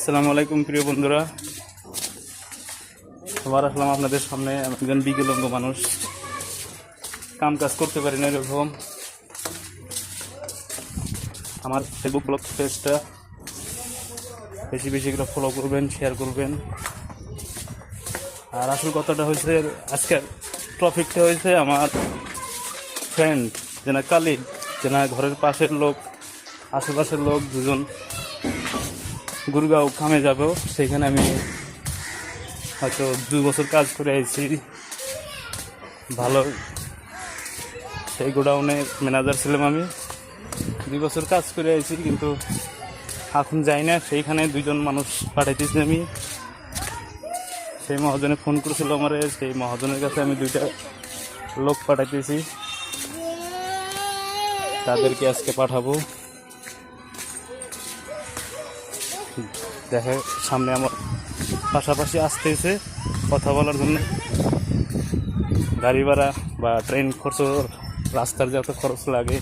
আসসালামু আলাইকুম প্রিয় বন্ধুরা, আবার আসলাম আপনাদের সামনে। আমি একজন বিকলাঙ্গ মানুষ, কাম কাজ করতে পারি না এরকম। আমার ফেসবুক ব্লগ পেজটা বেশি বেশি করে ফলো করবেন, শেয়ার করবেন। আর আসল কথাটা হয়েছে, আজকের টপিকটা হয়েছে আমার ফ্রেন্ড যেনা কালিগ, যেনা ঘরের পাশের লোক, আশেপাশের লোক দুজন গুরগাঁও কামে যাবো। সেইখানে আমি হয়তো 2 বছর কাজ করে আইছি, ভালো। সেই গোডাউনে ম্যানেজার ছিলাম আমি, 2 বছর কাজ করে আইছি, কিন্তু এখন যাই না। সেইখানে 2জন মানুষ পাঠাইতেছি আমি। সেই মহাজনে ফোন করেছিল আমারে, সেই মহাজনের কাছে আমি 2টা লোক পাঠাইতেছি, তাদেরকে আজকে পাঠাবো। দেখে সামনে আমার পাশাপাশি আসতেছে কথা বলার জন্য। গাড়ি ভাড়া বা ট্রেন খরচ, রাস্তার যত খরচ লাগে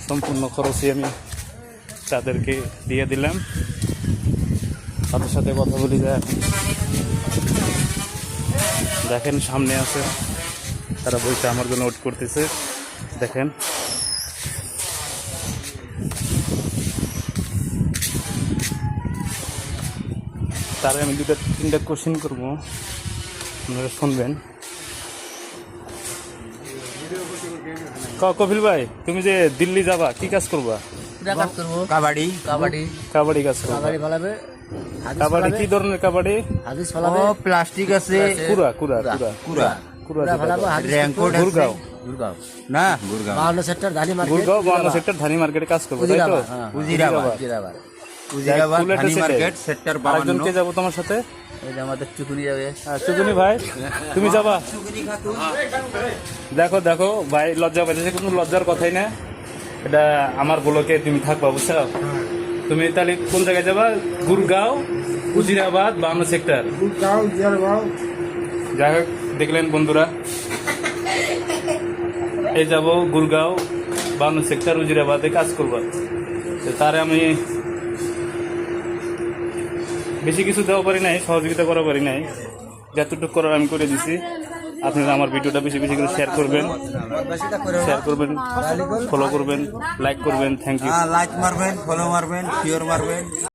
সম্পূর্ণ খরচই আমি তাদেরকে দিয়ে দিলাম। তাদের সাথে কথা বলি যায়। দেখেন সামনে আছে, তারা বইটা আমার জন্য ওয়েট করতেছে। দেখেন তারে আমি 2-3টা কোশ্চেন করবো, আপনারা শুনবেন। কপিল ভাই, তুমি যে দিল্লি যাবা, কি কাজ করবা? কাবাডি কাবাডি কাজ করবা। কাবাডি কি ধরনের কাবাডি? প্লাস্টিক আছে, কুড়া কুড়া কুড়া কুড়া কুড়া র্যাঙ্কোট গুরগাঁও না গুরগাঁও 52 সেক্টর ধানি মার্কেটে কাজ করবো, তাই তো? উজিরাবাদ ধানি মার্কেট সেক্টর 52। আরেকজনকে যাবো তোমার সাথে, আমাদের চুকুনি যাবে। চুকুনি ভাই, তুমি যাবা? দেখো দেখো ভাই, লজ্জা পাইতেছে, কোনো লজ্জার কথাই না। এটা আমার ব্লকে তুমি থাকবা, বুঝছো? তুমি তাহলে কোন জায়গায় যাবা? গুরগাঁও, উজিরাবাদ 52 সেক্টর। যাই হোক, দেখলেন বন্ধুরা, এই যাবো গুরগাঁও 52 সেক্টর উজিরাবাদে কাজ করবা। তারে আমি বেশি কিছু দেওয়া পারি নাই, সহযোগিতা করা পারি নাই, যতটুকু করার আমি করে দিছি। আপনারা আমার ভিডিওটা বেশি বেশি করে শেয়ার করবেন, ফলো করবেন, লাইক করবেন। Thank you. লাইক মারবেন, ফলো মারবেন, শেয়ার মারবেন।